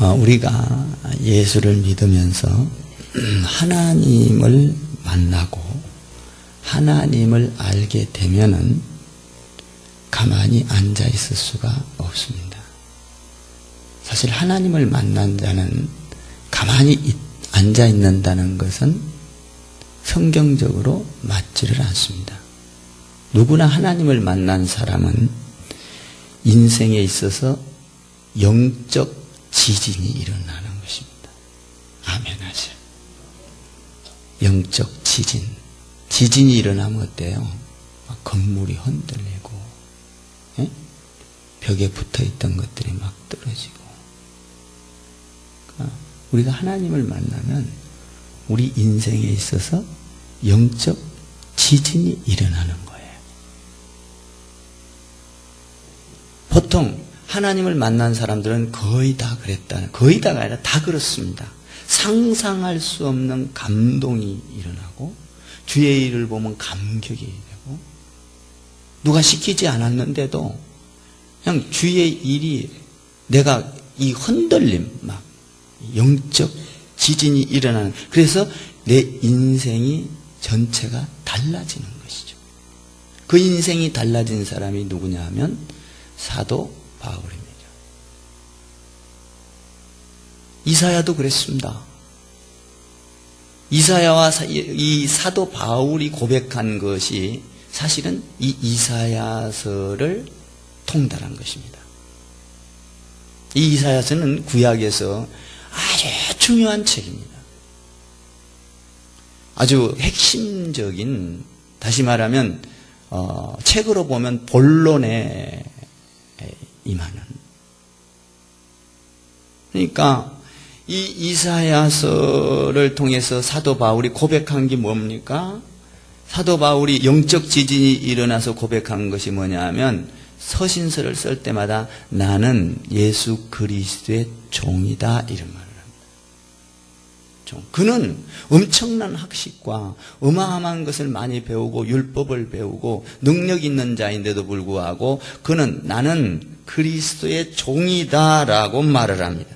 우리가 예수를 믿으면서 하나님을 만나고 하나님을 알게 되면은 가만히 앉아 있을 수가 없습니다. 사실 하나님을 만난 자는 가만히 앉아 있는다는 것은 성경적으로 맞지를 않습니다. 누구나 하나님을 만난 사람은 인생에 있어서 영적 지진이 일어나는 것입니다. 아멘 하세요. 영적 지진. 지진이 일어나면 어때요? 막 건물이 흔들리고, 벽에 붙어있던 것들이 막 떨어지고. 그러니까 우리가 하나님을 만나면 우리 인생에 있어서 영적 지진이 일어나는 거예요. 보통 하나님을 만난 사람들은 거의 다 거의 다가 아니라 다 그렇습니다. 상상할 수 없는 감동이 일어나고 주의 일을 보면 감격이 되고 누가 시키지 않았는데도 그냥 주의 일이 내가 이 흔들림 막 영적 지진이 일어나는 그래서 내 인생이 전체가 달라지는 것이죠. 그 인생이 달라진 사람이 누구냐 하면 사도 바울입니다. 이사야도 그랬습니다. 이사야와 이 사도 바울이 고백한 것이 사실은 이 이사야서를 통달한 것입니다. 이 이사야서는 구약에서 아주 중요한 책입니다. 아주 핵심적인, 다시 말하면 책으로 보면 본론에 임하는. 그러니까 이 이사야서를 통해서 사도 바울이 고백한 게 뭡니까? 사도 바울이 영적 지진이 일어나서 고백한 것이 뭐냐 하면 서신서를 쓸 때마다 나는 예수 그리스도의 종이다 이런 말을 합니다. 종. 그는 엄청난 학식과 어마어마한 것을 많이 배우고 율법을 배우고 능력 있는 자인데도 불구하고 그는 나는 그리스도의 종이다라고 말을 합니다.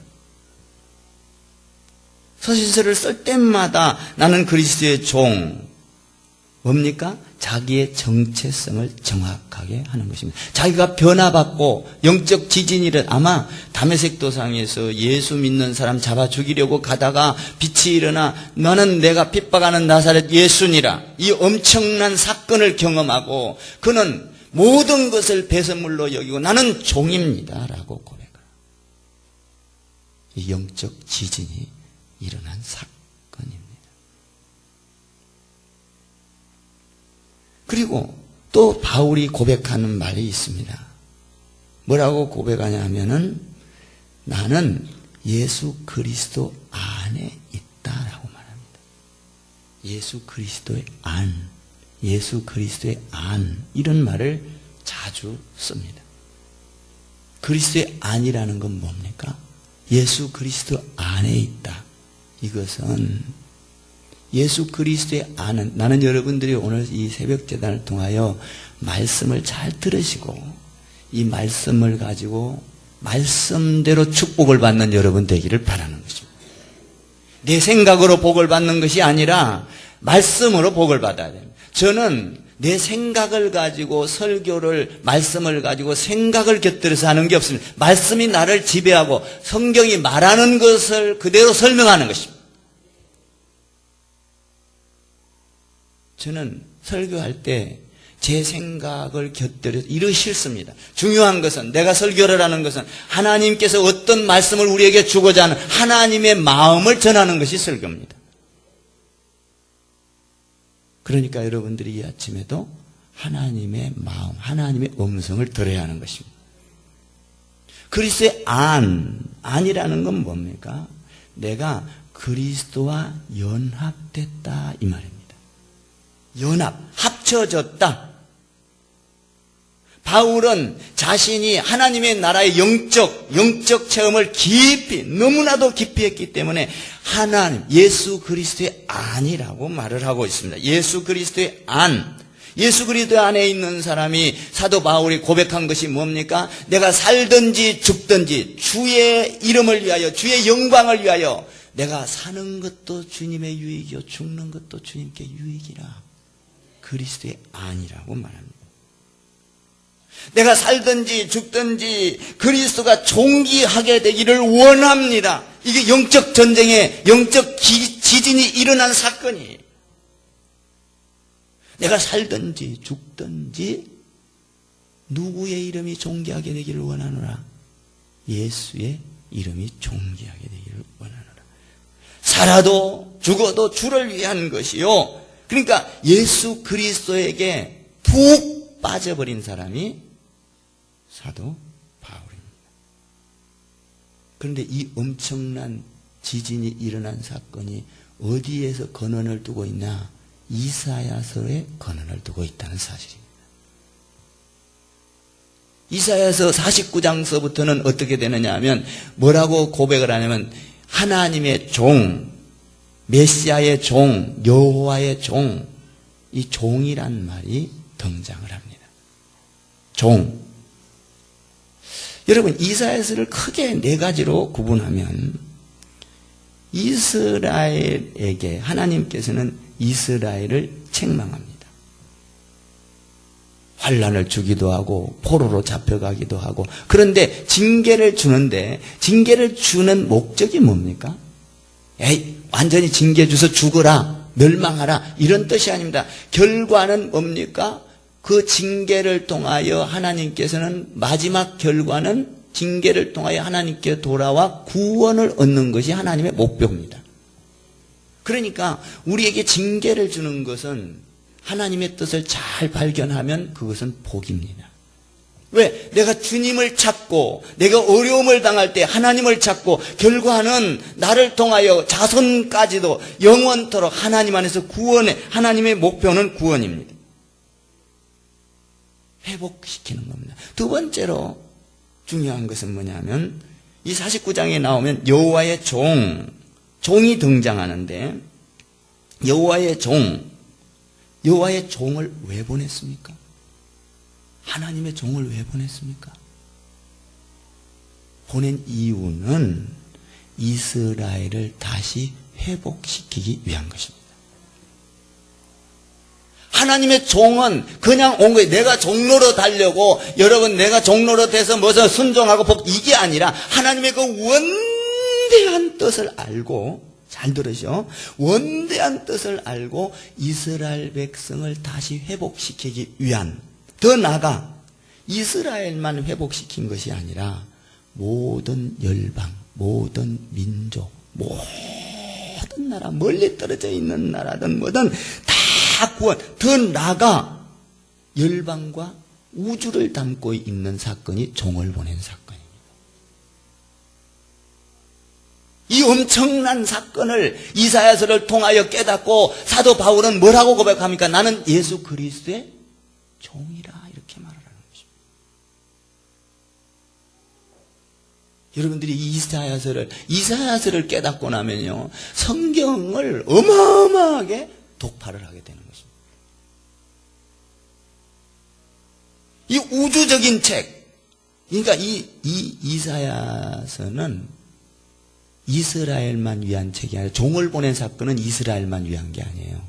서신서를 쓸 때마다 나는 그리스도의 종. 뭡니까? 자기의 정체성을 정확하게 하는 것입니다. 자기가 변화받고 영적 지진이 아마 다메섹 도상에서 예수 믿는 사람 잡아 죽이려고 가다가 빛이 일어나 너는 내가 핍박하는 나사렛 예수니라. 이 엄청난 사건을 경험하고 그는 모든 것을 배설물로 여기고 나는 종입니다 라고 고백합니다. 이 영적 지진이 일어난 사건입니다. 그리고 또 바울이 고백하는 말이 있습니다. 뭐라고 고백하냐 하면은 나는 예수 그리스도 안에 있다라고 말합니다. 예수 그리스도의 안, 예수 그리스도의 안 이런 말을 자주 씁니다. 그리스도의 안이라는 건 뭡니까? 예수 그리스도 안에 있다. 이것은 예수 그리스도의 안은 나는 여러분들이 오늘 이 새벽 제단을 통하여 말씀을 잘 들으시고 이 말씀을 가지고 말씀대로 축복을 받는 여러분 되기를 바라는 것입니다. 내 생각으로 복을 받는 것이 아니라 말씀으로 복을 받아야 됩니다. 저는 내 생각을 가지고 설교를 말씀을 가지고 생각을 곁들여서 하는 게 없습니다. 말씀이 나를 지배하고 성경이 말하는 것을 그대로 설명하는 것입니다. 저는 설교할 때 제 생각을 곁들여서 이러 싫습니다. 중요한 것은 내가 설교를 하는 것은 하나님께서 어떤 말씀을 우리에게 주고자 하는 하나님의 마음을 전하는 것이 설교입니다. 그러니까 여러분들이 이 아침에도 하나님의 마음, 하나님의 음성을 들어야 하는 것입니다. 그리스도의 안이라는 건 뭡니까? 내가 그리스도와 연합됐다 이 말입니다. 연합, 합쳐졌다. 바울은 자신이 하나님의 나라의 영적 체험을 깊이, 너무나도 깊이 했기 때문에 하나님, 예수 그리스도의 안이라고 말을 하고 있습니다. 예수 그리스도의 안. 예수 그리스도 안에 있는 사람이 사도 바울이 고백한 것이 뭡니까? 내가 살든지 죽든지 주의 이름을 위하여, 주의 영광을 위하여 내가 사는 것도 주님의 유익이요 죽는 것도 주님께 유익이라. 그리스도의 안이라고 말합니다. 내가 살든지 죽든지 그리스도가 존귀하게 되기를 원합니다. 이게 영적 전쟁에 영적 지진이 일어난 사건이에요. 내가 살든지 죽든지 누구의 이름이 존귀하게 되기를 원하노라? 예수의 이름이 존귀하게 되기를 원하노라. 살아도 죽어도 주를 위한 것이요. 그러니까 예수 그리스도에게 푹 빠져버린 사람이 사도 바울입니다. 그런데 이 엄청난 지진이 일어난 사건이 어디에서 근원을 두고 있나? 이사야서에 근원을 두고 있다는 사실입니다. 이사야서 49장서부터는 어떻게 되느냐 하면 뭐라고 고백을 하냐면 하나님의 종, 메시아의 종, 여호와의 종, 이 종이란 말이 등장을 합니다. 종. 여러분, 이사야서를 크게 네 가지로 구분하면 이스라엘에게 하나님께서는 이스라엘을 책망합니다. 환난을 주기도 하고 포로로 잡혀가기도 하고, 그런데 징계를 주는데 징계를 주는 목적이 뭡니까? 에이, 완전히 징계 주서 죽어라, 멸망하라, 이런 뜻이 아닙니다. 결과는 뭡니까? 그 징계를 통하여 하나님께서는 마지막 결과는 징계를 통하여 하나님께 돌아와 구원을 얻는 것이 하나님의 목표입니다. 그러니까 우리에게 징계를 주는 것은 하나님의 뜻을 잘 발견하면 그것은 복입니다. 왜? 내가 주님을 찾고 내가 어려움을 당할 때 하나님을 찾고 결과는 나를 통하여 자손까지도 영원토록 하나님 안에서 구원해. 하나님의 목표는 구원입니다. 회복시키는 겁니다. 두 번째로 중요한 것은 뭐냐면 이 49장에 나오면 여호와의 종이 등장하는데 여호와의 종을 왜 보냈습니까? 하나님의 종을 왜 보냈습니까? 보낸 이유는 이스라엘을 다시 회복시키기 위한 것입니다. 하나님의 종은 그냥 온 거예요. 내가 종로로 달려고, 여러분 내가 종로로 돼서 뭐서 순종하고 이게 아니라 하나님의 그 원대한 뜻을 알고, 잘 들으셔. 원대한 뜻을 알고 이스라엘 백성을 다시 회복시키기 위한, 더 나아가 이스라엘만 회복시킨 것이 아니라 모든 열방, 모든 민족, 모든 나라, 멀리 떨어져 있는 나라든 뭐든 다 구원, 더 나아가 열방과 우주를 담고 있는 사건이 종을 보낸 사건입니다. 이 엄청난 사건을 이사야서를 통하여 깨닫고 사도 바울은 뭐라고 고백합니까? 나는 예수 그리스도의 종이라, 이렇게 말을 하는 것입니다. 여러분들이 이사야서를 깨닫고 나면요, 성경을 어마어마하게 독파를 하게 되는 것입니다. 이 우주적인 책, 그러니까 이 이사야서는 이스라엘만 위한 책이 아니라, 종을 보낸 사건은 이스라엘만 위한 게 아니에요.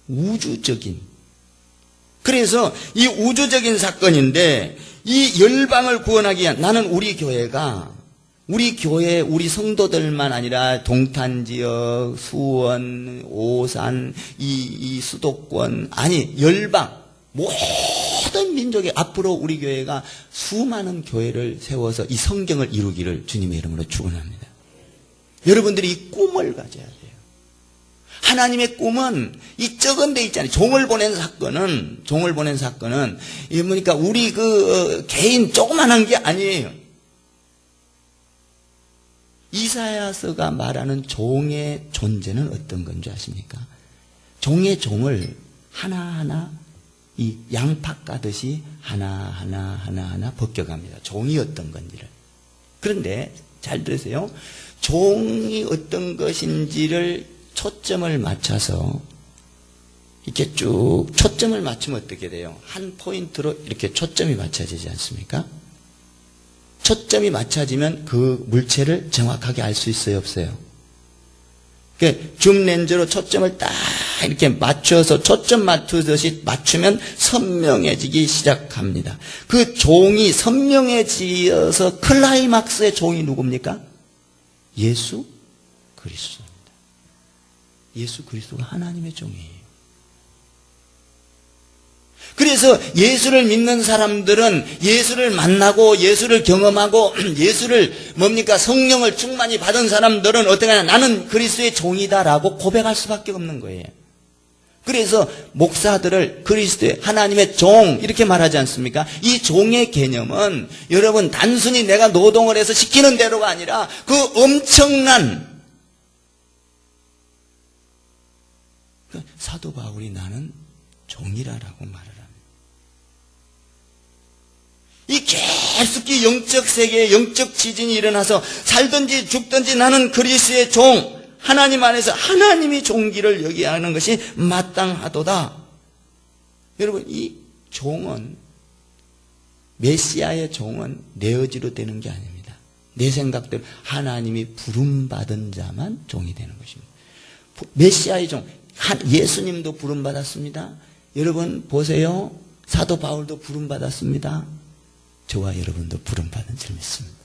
우주적인. 그래서 이 우주적인 사건인데 이 열방을 구원하기 위한, 나는 우리 교회, 우리 성도들만 아니라 동탄지역, 수원, 오산, 이 수도권, 아니 열방, 모든 민족의, 앞으로 우리 교회가 수많은 교회를 세워서 이 성경을 이루기를 주님의 이름으로 축원합니다. 여러분들이 이 꿈을 가져야 돼요. 하나님의 꿈은 이 적은 데 있잖아요. 종을 보낸 사건은 이 뭐니까 우리 개인 조그만한 게 아니에요. 이사야서가 말하는 종의 존재는 어떤 건지 아십니까? 종의 종을 하나하나 이 양파 까듯이 하나하나 벗겨갑니다. 종이 어떤 건지를. 그런데 잘 들으세요. 종이 어떤 것인지를 초점을 맞춰서 이렇게 쭉 초점을 맞추면 어떻게 돼요? 한 포인트로 이렇게 초점이 맞춰지지 않습니까? 초점이 맞춰지면 그 물체를 정확하게 알 수 있어요, 없어요? 줌 렌즈로 초점을 딱 이렇게 맞춰서 초점 맞추듯이 맞추면 선명해지기 시작합니다. 그 종이 선명해지어서 클라이막스의 종이 누굽니까? 예수 그리스도입니다. 예수 그리스도가 하나님의 종이에요. 그래서 예수를 믿는 사람들은 예수를 만나고 예수를 경험하고 예수를 뭡니까? 성령을 충만히 받은 사람들은 어떻게 하냐? 나는 그리스도의 종이다라고 고백할 수밖에 없는 거예요. 그래서 목사들을 그리스도의 하나님의 종 이렇게 말하지 않습니까? 이 종의 개념은 여러분 단순히 내가 노동을 해서 시키는 대로가 아니라 그 엄청난 사도 바울이 나는 종이라라고 말을 합니다. 이 계속히 영적 세계에 영적 지진이 일어나서 살든지 죽든지 나는 그리스도의 종, 하나님 안에서 하나님이 종기를 여기야 하는 것이 마땅하도다. 여러분 이 종은 메시아의 종은 내 의지로 되는 게 아닙니다. 내 생각대로 하나님이 부름받은 자만 종이 되는 것입니다. 메시아의 종, 예수님도 부름받았습니다. 여러분 보세요. 사도 바울도 부름받았습니다. 저와 여러분도 부름받은 줄 믿습니다.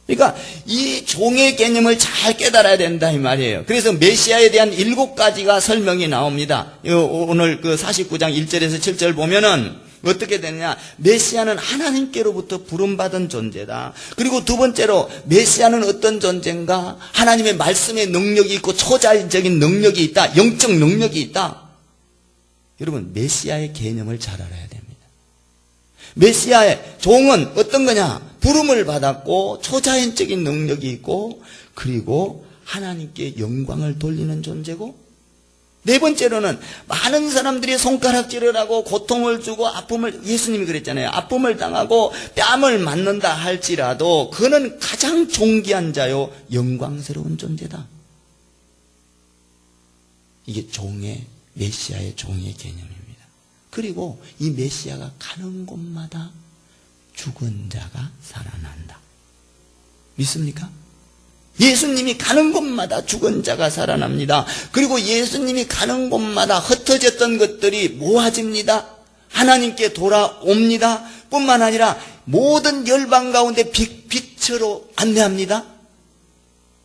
그러니까 이 종의 개념을 잘 깨달아야 된다 이 말이에요. 그래서 메시아에 대한 7가지가 설명이 나옵니다. 오늘 그 49장 1절에서 7절 보면은 어떻게 되느냐? 메시아는 하나님께로부터 부름받은 존재다. 그리고 두 번째로 메시아는 어떤 존재인가? 하나님의 말씀의 능력이 있고 초자연적인 능력이 있다. 영적 능력이 있다. 여러분 메시아의 개념을 잘 알아야 됩니다. 메시아의 종은 어떤 거냐? 부름을 받았고 초자연적인 능력이 있고 그리고 하나님께 영광을 돌리는 존재고 네 번째로는 많은 사람들이 손가락질을 하고 고통을 주고 아픔을 예수님이 그랬잖아요. 아픔을 당하고 뺨을 맞는다 할지라도 그는 가장 존귀한 자요 영광스러운 존재다. 이게 종의 메시아의 종의 개념입니다. 그리고 이 메시아가 가는 곳마다 죽은 자가 살아난다. 믿습니까? 예수님이 가는 곳마다 죽은 자가 살아납니다. 그리고 예수님이 가는 곳마다 흩어졌던 것들이 모아집니다. 하나님께 돌아옵니다. 뿐만 아니라 모든 열방 가운데 빛으로 안내합니다.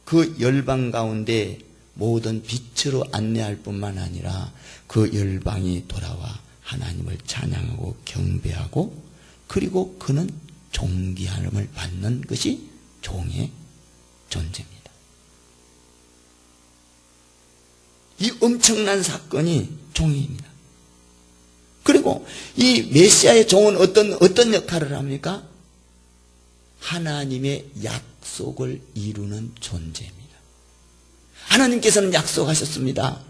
그 열방 가운데 모든 빛으로 안내할 뿐만 아니라 그 열방이 돌아와 하나님을 찬양하고 경배하고 그리고 그는 존귀함을 받는 것이 종의 존재입니다. 이 엄청난 사건이 종입니다. 그리고 이 메시아의 종은 어떤 역할을 합니까? 하나님의 약속을 이루는 존재입니다. 하나님께서는 약속하셨습니다.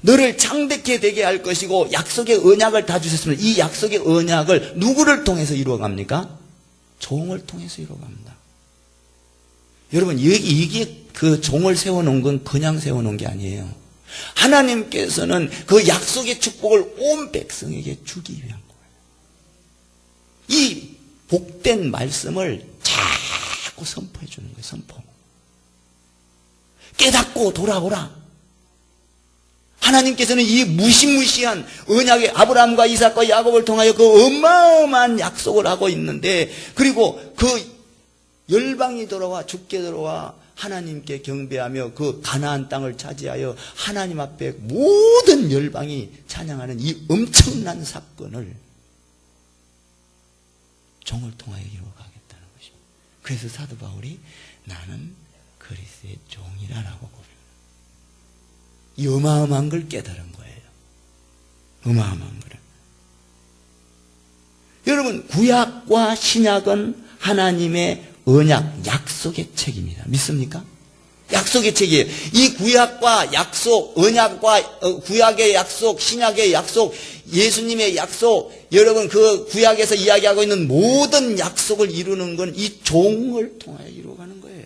너를 창대케 되게 할 것이고 약속의 언약을 다 주셨습니다. 이 약속의 언약을 누구를 통해서 이루어갑니까? 종을 통해서 이루어갑니다. 여러분 여기에 그 종을 세워놓은 건 그냥 세워놓은 게 아니에요. 하나님께서는 그 약속의 축복을 온 백성에게 주기 위한 거예요. 이 복된 말씀을 자꾸 선포해 주는 거예요. 선포. 깨닫고 돌아오라. 하나님께서는 이 무시무시한 언약의 아브라함과 이삭과 야곱을 통하여 그 어마어마한 약속을 하고 있는데 그리고 그 열방이 돌아와 죽게 돌아와 하나님께 경배하며 그 가나안 땅을 차지하여 하나님 앞에 모든 열방이 찬양하는 이 엄청난 사건을 종을 통하여 이루어가겠다는 것입니다. 그래서 사도 바울이 나는 그리스도의 종이라라고 고백합니다. 이 어마어마한 걸 깨달은 거예요. 어마어마한 거를. 여러분 구약과 신약은 하나님의 언약, 약속의 책입니다. 믿습니까? 약속의 책이에요. 이 구약과 약속, 언약과 구약의 약속, 신약의 약속, 예수님의 약속, 여러분 그 구약에서 이야기하고 있는 모든 약속을 이루는 건 이 종을 통하여 이루어가는 거예요.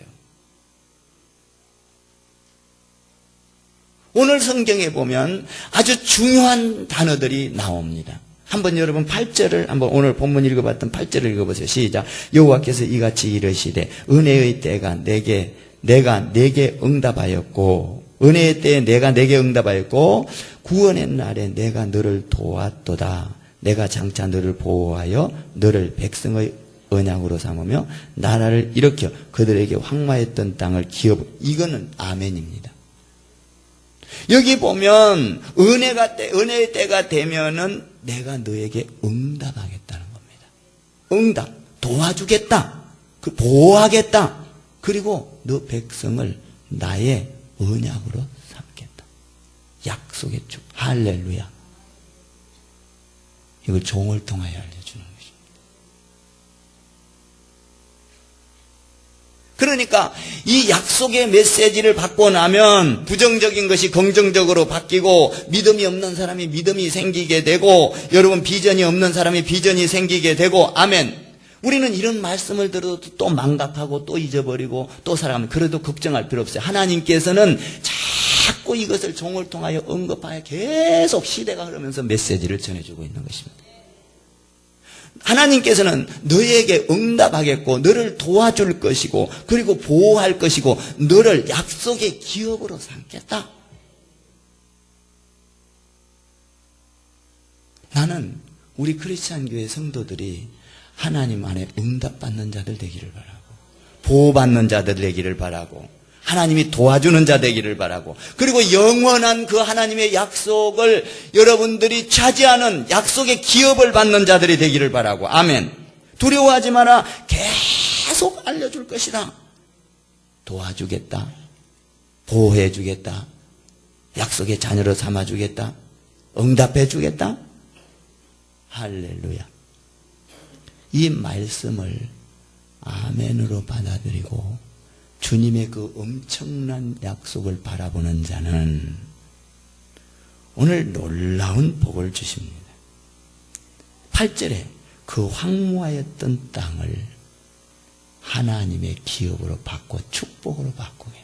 오늘 성경에 보면 아주 중요한 단어들이 나옵니다. 한번 여러분 8절을 한번 오늘 본문 읽어봤던 8절을 읽어보세요. 시작. 여호와께서 이같이 이르시되 은혜의 때가 내가 내게 응답하였고 은혜의 때에 내가 내게 응답하였고 구원의 날에 내가 너를 도왔도다. 내가 장차 너를 보호하여 너를 백성의 언약으로 삼으며 나라를 일으켜 그들에게 황폐했던 땅을 기업. 이거는 아멘입니다. 여기 보면 은혜의 때가 되면은 내가 너에게 응답하겠다는 겁니다. 응답, 도와주겠다, 보호하겠다. 그리고 너 백성을 나의 언약으로 삼겠다. 약속의 주. 할렐루야. 이걸 종을 통하여 알려주는 것입니다. 그러니까 이 약속의 메시지를 받고 나면 부정적인 것이 긍정적으로 바뀌고 믿음이 없는 사람이 믿음이 생기게 되고 여러분 비전이 없는 사람이 비전이 생기게 되고 아멘. 우리는 이런 말씀을 들어도 또 망각하고 또 잊어버리고 또 살아가면 그래도 걱정할 필요 없어요. 하나님께서는 자꾸 이것을 종을 통하여 언급하여 계속 시대가 흐르면서 메시지를 전해주고 있는 것입니다. 하나님께서는 너에게 응답하겠고 너를 도와줄 것이고 그리고 보호할 것이고 너를 약속의 기업으로 삼겠다. 나는 우리 크리스찬 교회 성도들이 하나님 안에 응답받는 자들 되기를 바라고 보호받는 자들 되기를 바라고 하나님이 도와주는 자 되기를 바라고 그리고 영원한 그 하나님의 약속을 여러분들이 차지하는 약속의 기업을 받는 자들이 되기를 바라고 아멘. 두려워하지 마라. 계속 알려줄 것이다. 도와주겠다. 보호해주겠다. 약속의 자녀로 삼아주겠다. 응답해주겠다. 할렐루야. 이 말씀을 아멘으로 받아들이고 주님의 그 엄청난 약속을 바라보는 자는 오늘 놀라운 복을 주십니다. 8절에 그 황무하였던 땅을 하나님의 기업으로 바꿔 축복으로 바꾸겠다.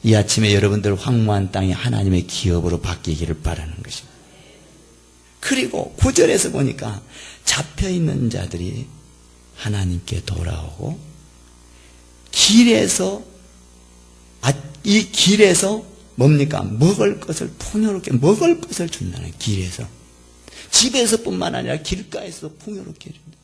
이 아침에 여러분들 황무한 땅이 하나님의 기업으로 바뀌기를 바라는 것입니다. 그리고 9절에서 보니까 잡혀있는 자들이 하나님께 돌아오고 이 길에서 뭡니까? 먹을 것을 풍요롭게 먹을 것을 준다는 길에서 집에서뿐만 아니라 길가에서 풍요롭게 해준다.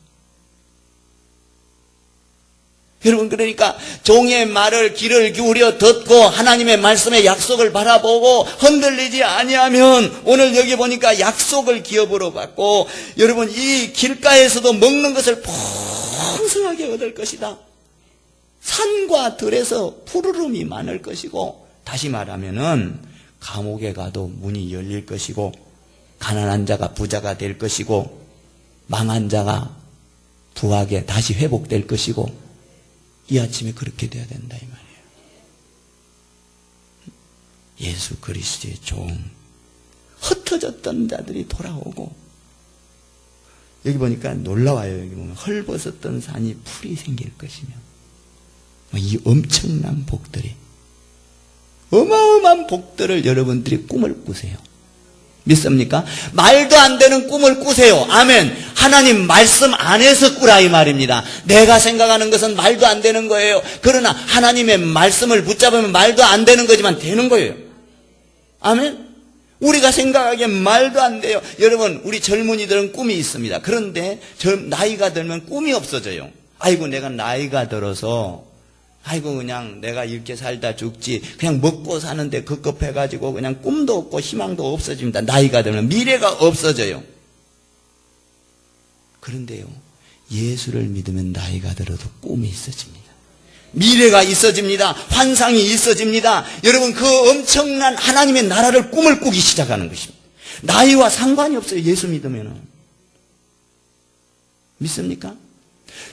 여러분 그러니까 종의 말을 귀를 기울여 듣고 하나님의 말씀의 약속을 바라보고 흔들리지 아니하면 오늘 여기 보니까 약속을 기업으로 받고 여러분 이 길가에서도 먹는 것을 풍성하게 얻을 것이다. 산과 들에서 푸르름이 많을 것이고 다시 말하면은 감옥에 가도 문이 열릴 것이고 가난한 자가 부자가 될 것이고 망한 자가 부하게 다시 회복될 것이고 이 아침에 그렇게 돼야 된다 이 말이에요. 예수 그리스도의 종 흩어졌던 자들이 돌아오고 여기 보니까 놀라워요. 여기 보면 헐벗었던 산이 풀이 생길 것이며 이 엄청난 복들이 어마어마한 복들을 여러분들이 꿈을 꾸세요. 믿습니까? 말도 안 되는 꿈을 꾸세요. 아멘. 하나님 말씀 안에서 꾸라 이 말입니다. 내가 생각하는 것은 말도 안 되는 거예요. 그러나 하나님의 말씀을 붙잡으면 말도 안 되는 거지만 되는 거예요. 아멘. 우리가 생각하기엔 말도 안 돼요. 여러분 우리 젊은이들은 꿈이 있습니다. 그런데 나이가 들면 꿈이 없어져요. 아이고 내가 나이가 들어서 아이고 그냥 내가 이렇게 살다 죽지 그냥 먹고 사는데 급급해가지고 그냥 꿈도 없고 희망도 없어집니다. 나이가 들면 미래가 없어져요. 그런데요 예수를 믿으면 나이가 들어도 꿈이 있어집니다. 미래가 있어집니다. 환상이 있어집니다. 여러분 그 엄청난 하나님의 나라를 꿈을 꾸기 시작하는 것입니다. 나이와 상관이 없어요. 예수 믿으면. 믿습니까?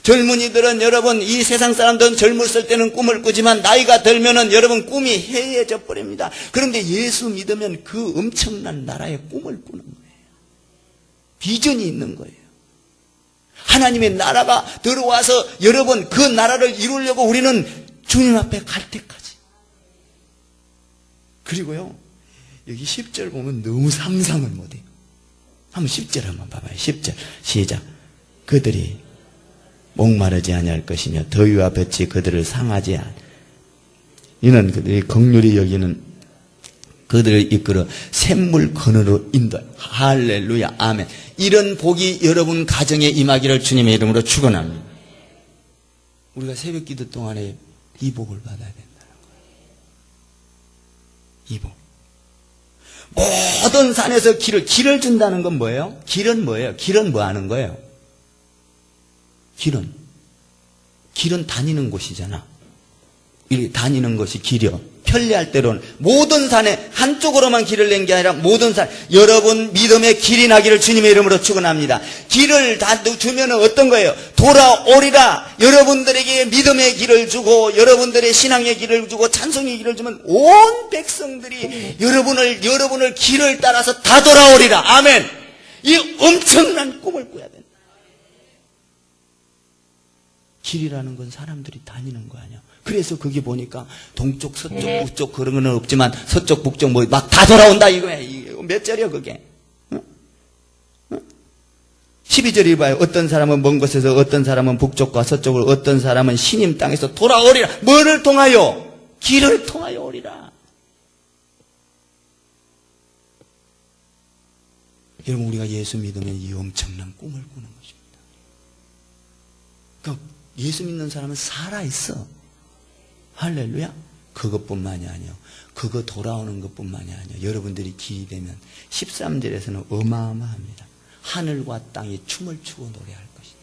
젊은이들은 여러분 이 세상 사람들은 젊었을 때는 꿈을 꾸지만 나이가 들면은 여러분 꿈이 해이해져 버립니다. 그런데 예수 믿으면 그 엄청난 나라의 꿈을 꾸는 거예요. 비전이 있는 거예요. 하나님의 나라가 들어와서 여러분 그 나라를 이루려고 우리는 주님 앞에 갈 때까지 그리고요 여기 10절 보면 너무 상상을 못해요. 한번 10절 한번 봐봐요. 10절 시작. 그들이 목마르지 아니할 것이며 더위와 볕이 그들을 상하지 않. 이는 그들이 긍휼히 여기는 그들을 이끌어 샘물 근으로 인도. 할렐루야 아멘. 이런 복이 여러분 가정에 임하기를 주님의 이름으로 축원합니다. 우리가 새벽 기도 동안에 이 복을 받아야 된다는 거예요. 이 복. 모든 산에서 길을 준다는 건 뭐예요? 길은 뭐예요? 길은 뭐 하는 거예요? 길은 다니는 곳이잖아. 이렇게 다니는 것이 길이요. 편리할 때로는 모든 산에 한쪽으로만 길을 낸 게 아니라 모든 산, 여러분 믿음의 길이 나기를 주님의 이름으로 축원합니다. 길을 다 주면 어떤 거예요? 돌아오리라. 여러분들에게 믿음의 길을 주고 여러분들의 신앙의 길을 주고 찬송의 길을 주면 온 백성들이 여러분을 길을 따라서 다 돌아오리라. 아멘. 이 엄청난 꿈을 꿔야 된다. 길이라는 건 사람들이 다니는 거 아니야. 그래서 거기 보니까 동쪽, 서쪽, 북쪽 그런 건 없지만 서쪽, 북쪽 뭐 막 다 돌아온다 이거야. 몇 절이야 그게? 12절이 봐요. 어떤 사람은 먼 곳에서 어떤 사람은 북쪽과 서쪽을 어떤 사람은 신임 땅에서 돌아오리라. 뭐를 통하여? 길을 통하여 오리라. 여러분 우리가 예수 믿으면 이 엄청난 꿈을 꾸는 것입니다. 그러니까 예수 믿는 사람은 살아있어. 할렐루야. 그것뿐만이 아니요. 그거 돌아오는 것뿐만이 아니요. 여러분들이 길이 되면 13절에서는 어마어마합니다. 하늘과 땅이 춤을 추고 노래할 것이다.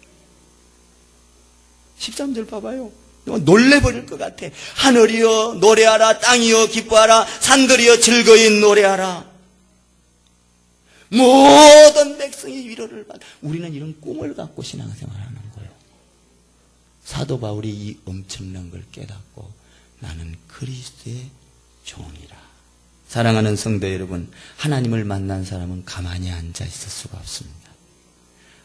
13절 봐봐요. 놀래버릴 것 같아. 하늘이여 노래하라. 땅이여 기뻐하라. 산들이여 즐거이 노래하라. 모든 백성이 위로를 받아. 우리는 이런 꿈을 갖고 신앙생활하는 거예요. 사도 바울이 이 엄청난 걸 깨닫고 나는 그리스도의 종이라. 사랑하는 성도 여러분, 하나님을 만난 사람은 가만히 앉아 있을 수가 없습니다.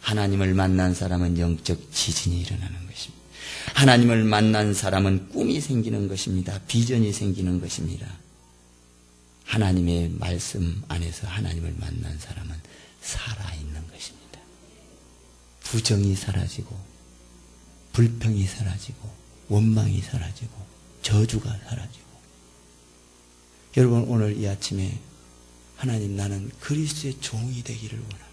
하나님을 만난 사람은 영적 지진이 일어나는 것입니다. 하나님을 만난 사람은 꿈이 생기는 것입니다. 비전이 생기는 것입니다. 하나님의 말씀 안에서 하나님을 만난 사람은 살아있는 것입니다. 부정이 사라지고 불평이 사라지고 원망이 사라지고 저주가 사라지고. 여러분 오늘 이 아침에 하나님 나는 그리스도의 종이 되기를 원합니다.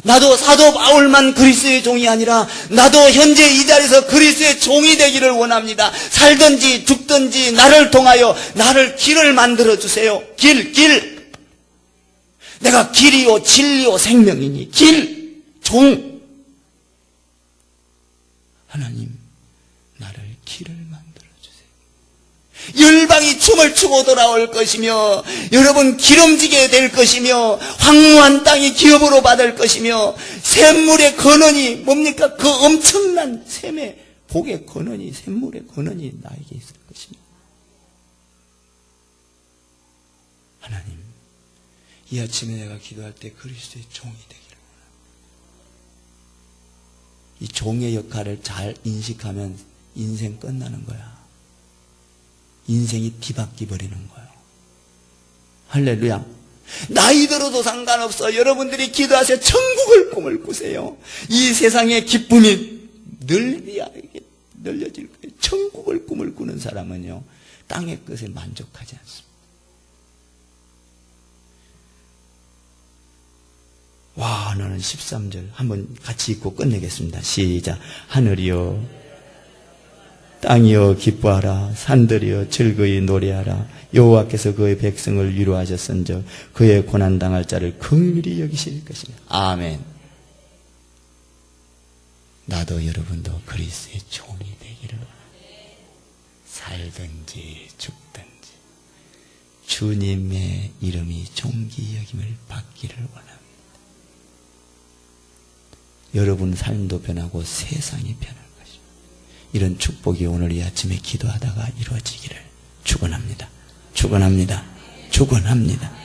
나도 사도 바울만 그리스도의 종이 아니라 나도 현재 이 자리에서 그리스도의 종이 되기를 원합니다. 살든지 죽든지 나를 통하여 나를 길을 만들어 주세요. 길. 내가 길이요 진리요 생명이니 종. 하나님 나를 길을 만들어 주세요. 열방이 춤을 추고 돌아올 것이며 여러분 기름지게 될 것이며 황무한 땅이 기업으로 받을 것이며 샘물의 근원이 뭡니까? 그 엄청난 샘의 복의 근원이 샘물의 근원이 나에게 있을 것입니다. 하나님 이 아침에 내가 기도할 때 그리스도의 종이 되기를 원합니다. 이 종의 역할을 잘 인식하면 인생 끝나는 거야. 인생이 뒤바뀌 버리는 거예요. 할렐루야. 나이 들어도 상관없어. 여러분들이 기도하세요. 천국을 꿈을 꾸세요. 이 세상의 기쁨이 늘려질 거예요. 천국을 꿈을 꾸는 사람은요 땅의 것에 만족하지 않습니다. 와, 나는 13절 한번 같이 읽고 끝내겠습니다. 시작. 하늘이여 땅이여 기뻐하라. 산들이여 즐거이 노래하라. 여호와께서 그의 백성을 위로하셨은즉 그의 고난당할 자를 긍휼히 여기실 것입니다. 아멘. 나도 여러분도 그리스도의 종이 되기를 원합니다. 살든지 죽든지 주님의 이름이 존귀 여김을 받기를 원합니다. 여러분 삶도 변하고 세상이 변할 것입니다. 이런 축복이 오늘 이 아침에 기도하다가 이루어지기를 축원합니다. 축원합니다. 축원합니다.